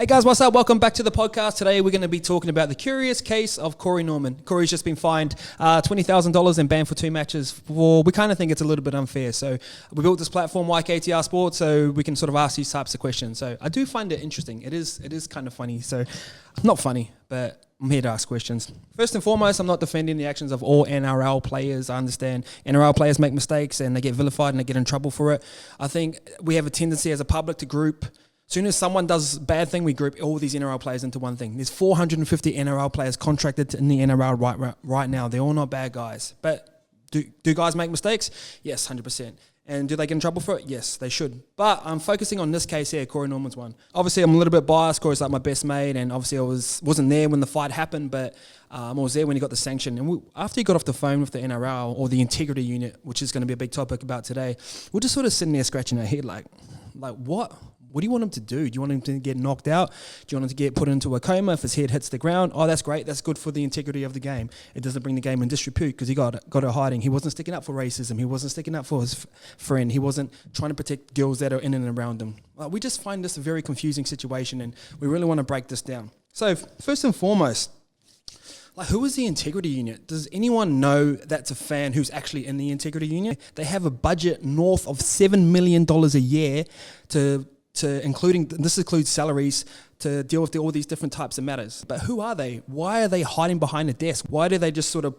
Hey guys, what's up? Welcome back to the podcast. Today we're going to be talking about the curious case of Corey Norman. Corey's just been fined $20,000 and banned for 2 matches. We kind of think it's a little bit unfair. So we built this platform, YKTR Sports, so we can sort of ask these types of questions. So I do find it interesting. It is kind of funny. So not funny, but I'm here to ask questions. First and foremost, I'm not defending the actions of all NRL players. I understand NRL players make mistakes and they get vilified and they get in trouble for it. I think we have a tendency as a public to group. As soon as someone does a bad thing, we group all these NRL players into one thing. There's 450 NRL players contracted in the NRL right now. They're all not bad guys. But do guys make mistakes? Yes, 100%. And do they get in trouble for it? Yes, they should. But I'm focusing on this case here, Corey Norman's one. Obviously, I'm a little bit biased. Corey's like my best mate, and obviously I wasn't there when the fight happened, but I was there when he got the sanction. And after he got off the phone with the NRL, or the integrity unit, which is going to be a big topic about today, we're just sort of sitting there scratching our head like what? What do you want him to do? Do you want him to get knocked out? Do you want him to get put into a coma if his head hits the ground? Oh, that's great. That's good for the integrity of the game. It doesn't bring the game in disrepute because he got it hiding. He wasn't sticking up for racism. He wasn't sticking up for his friend. He wasn't trying to protect girls that are in and around him. We just find this a very confusing situation, and we really want to break this down. So first and foremost, who is the integrity unit? Does anyone know that's a fan who's actually in the integrity unit? They have a budget north of $7 million a year to including, this includes salaries, to deal with all these different types of matters. But who are they? Why are they hiding behind a desk? Why do they just sort of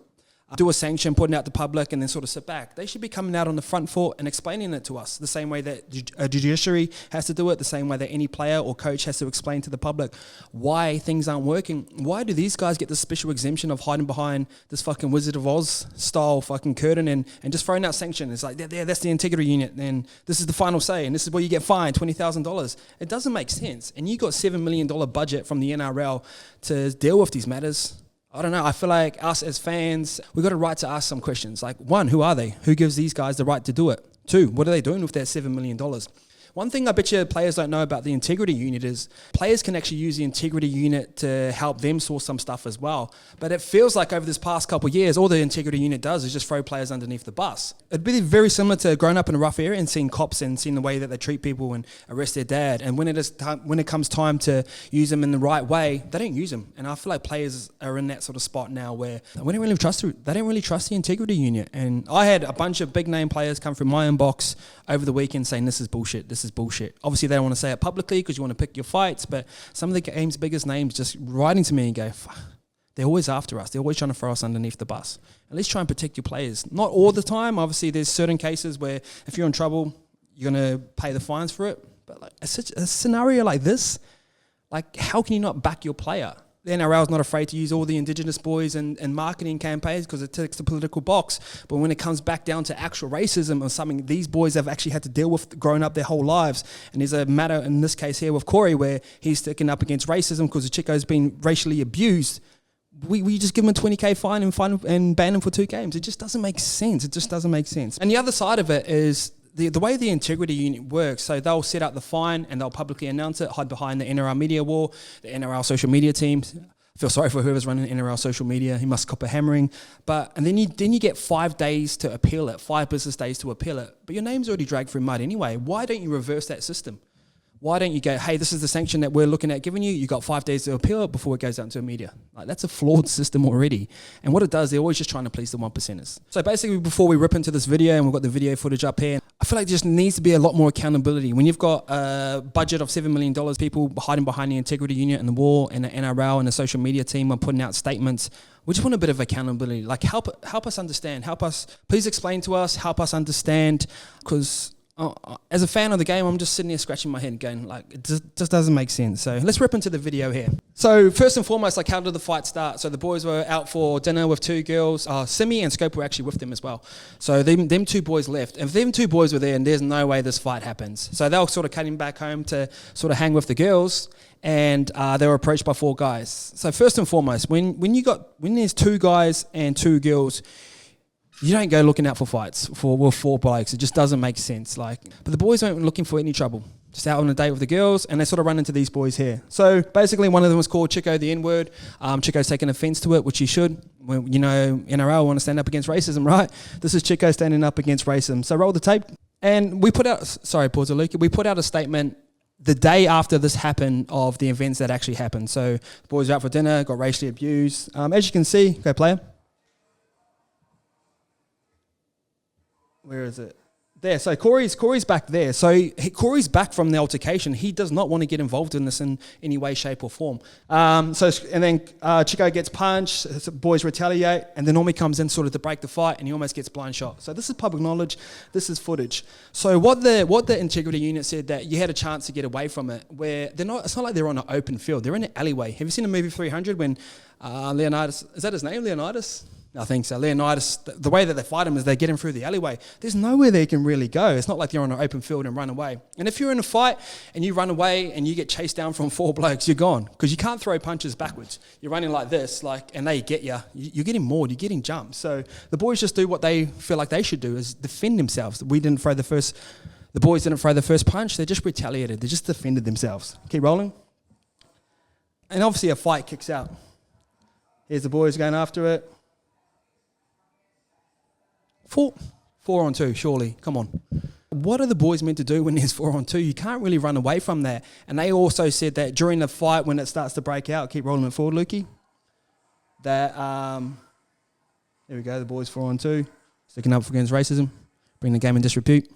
do a sanction, put it out to public, and then sort of sit back? They should be coming out on the front foot and explaining it to us the same way that a judiciary has to do it, the same way that any player or coach has to explain to the public why things aren't working. Why do these guys get this special exemption of hiding behind this fucking Wizard of Oz style fucking curtain and just throwing out sanctions? It's like, that's the integrity unit, and this is the final say, and this is where you get fined $20,000. It doesn't make sense. And you got $7 million budget from the NRL to deal with these matters. I don't know. I feel like us as fans, we've got a right to ask some questions. Like, 1, who are they? Who gives these guys the right to do it? 2, what are they doing with that $7 million? One thing I bet you players don't know about the integrity unit is players can actually use the integrity unit to help them source some stuff as well. But it feels like over this past couple of years, all the integrity unit does is just throw players underneath the bus. It'd be very similar to growing up in a rough area and seeing cops and seeing the way that they treat people and arrest their dad. And when it comes time to use them in the right way, they don't use them. And I feel like players are in that sort of spot now where they don't really trust the integrity unit. And I had a bunch of big name players come through my inbox over the weekend saying this is bullshit. This is bullshit. Obviously, they don't want to say it publicly because you want to pick your fights, but some of the game's biggest names just writing to me and go, fuck, they're always after us. They're always trying to throw us underneath the bus. At least try and protect your players. Not all the time. Obviously, there's certain cases where if you're in trouble, you're going to pay the fines for it. But like a scenario like this, like how can you not back your player? The NRL is not afraid to use all the Indigenous boys and marketing campaigns because it ticks the political box. But when it comes back down to actual racism or something these boys have actually had to deal with growing up their whole lives, and there's a matter in this case here with Corey where he's sticking up against racism because the Chico's been racially abused, we just give him a $20,000 fine and ban him for 2 games. It just doesn't make sense. It just doesn't make sense. And the other side of it is the way the integrity unit works. So they'll set out the fine and they'll publicly announce it, hide behind the NRL media wall, the NRL social media teams. I feel sorry for whoever's running NRL social media. He must cop a hammering. And then you get 5 days to appeal it, 5 business days to appeal it. But your name's already dragged through mud anyway. Why don't you reverse that system? Why don't you go, hey, this is the sanction that we're looking at giving you. You got 5 days to appeal it before it goes out into the media. Like, that's a flawed system already. And what it does, they're always just trying to please the 1%ers. So basically, before we rip into this video, and we've got the video footage up here, I feel like there just needs to be a lot more accountability. When you've got a budget of $7 million, people hiding behind the integrity unit and the wall and the NRL and the social media team are putting out statements. We just want a bit of accountability. Like, help us understand. Please explain to us, help us understand, because as a fan of the game, I'm just sitting here scratching my head going, like, it just doesn't make sense. So let's rip into the video here. So first and foremost, like, how did the fight start? So the boys were out for dinner with 2 girls. Simi and Scope were actually with them as well. So them 2 boys left. And if them 2 boys were there, and there's no way this fight happens. So they were sort of cutting back home to sort of hang with the girls. And they were approached by 4 guys. So first and foremost, when there's 2 guys and 2 girls, you don't go looking out for fights with 4 blokes. It just doesn't make sense. But the boys weren't looking for any trouble. Just out on a date with the girls, and they sort of run into these boys here. So basically, one of them was called Chico the N-word. Chico's taken offence to it, which he should. You know, NRL want to stand up against racism, right? This is Chico standing up against racism. So roll the tape. And we put out, sorry, pause, Luke. We put out a statement the day after this happened of the events that actually happened. So the boys were out for dinner, got racially abused. As you can see, go player. Where is it? There. So Corey's back there. So Corey's back from the altercation. He does not want to get involved in this in any way, shape, or form. And then Chico gets punched. Boys retaliate, and then Normie comes in sort of to break the fight, and he almost gets blind shot. So this is public knowledge. This is footage. So what the integrity unit said, that you had a chance to get away from it, where they're not. It's not like they're on an open field. They're in an alleyway. Have you seen the movie 300 when Leonidas? Is that his name, Leonidas? I think so. Leonidas, the way that they fight him is they get him through the alleyway. There's nowhere they can really go. It's not like you're on an open field and run away. And if you're in a fight and you run away and you get chased down from 4 blokes, you're gone, because you can't throw punches backwards. You're running like this, and they get you. You're getting maured. You're getting jumped. So the boys just do what they feel like they should do, is defend themselves. The boys didn't throw the first punch. They just retaliated. They just defended themselves. Keep rolling. And obviously a fight kicks out. Here's the boys going after it. 4 on 2, surely. Come on. What are the boys meant to do when there's 4 on 2? You can't really run away from that. And they also said that during the fight, when it starts to break out, keep rolling it forward, Lukey, that, there we go, the boys 4 on 2, sticking up against racism, bring the game in disrepute.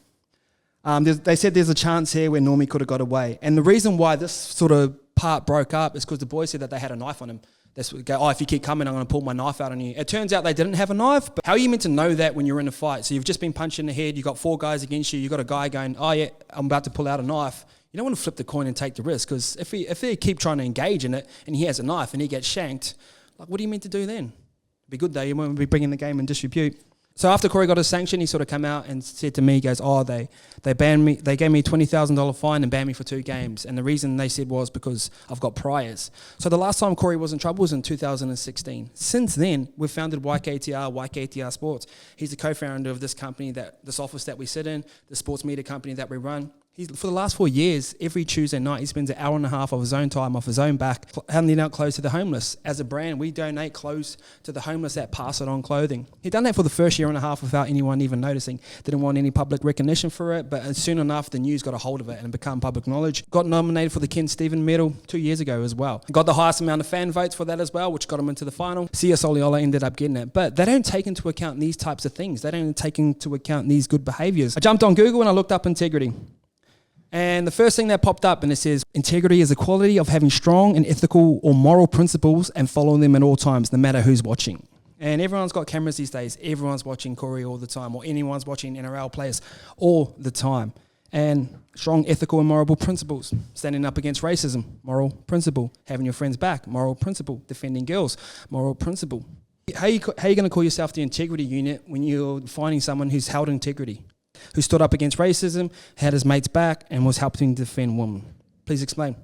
They said there's a chance here where Normie could have got away. And the reason why this sort of part broke up is because the boys said that they had a knife on him. That's what go, if you keep coming, I'm going to pull my knife out on you. It turns out they didn't have a knife, but how are you meant to know that when you're in a fight? So you've just been punched in the head, you've got 4 guys against you, you've got a guy going, oh yeah, I'm about to pull out a knife. You don't want to flip the coin and take the risk, because if they keep trying to engage in it and he has a knife and he gets shanked, like, what do you mean to do then? It'd be good though, you won't be bringing the game in disrepute. So after Corey got his sanction, he sort of came out and said to me, he goes, they banned me, they gave me a $20,000 fine and banned me for 2 games. And the reason they said was because I've got priors. So the last time Corey was in trouble was in 2016. Since then, we've founded YKTR Sports. He's the co-founder of this company, this office that we sit in, the sports media company that we run. For the last 4 years, every Tuesday night, he spends an hour and a half of his own time off his own back handing out clothes to the homeless. As a brand, we donate clothes to the homeless at Pass It On Clothing. He'd done that for the first year and a half without anyone even noticing. Didn't want any public recognition for it, but soon enough, the news got a hold of it and became public knowledge. Got nominated for the Ken Stephen Medal 2 years ago as well. Got the highest amount of fan votes for that as well, which got him into the final. CS Oliola ended up getting it. But they don't take into account these types of things. They don't take into account these good behaviours. I jumped on Google and I looked up integrity. And the first thing that popped up, and it says, integrity is the quality of having strong and ethical or moral principles and following them at all times, no matter who's watching. And everyone's got cameras these days. Everyone's watching Corey all the time, or anyone's watching NRL players all the time. And strong ethical and moral principles. Standing up against racism, moral principle. Having your friends back, moral principle. Defending girls, moral principle. How are you going to call yourself the integrity unit when you're finding someone who's held integrity? Who stood up against racism, had his mates back, and was helping defend women? Please explain.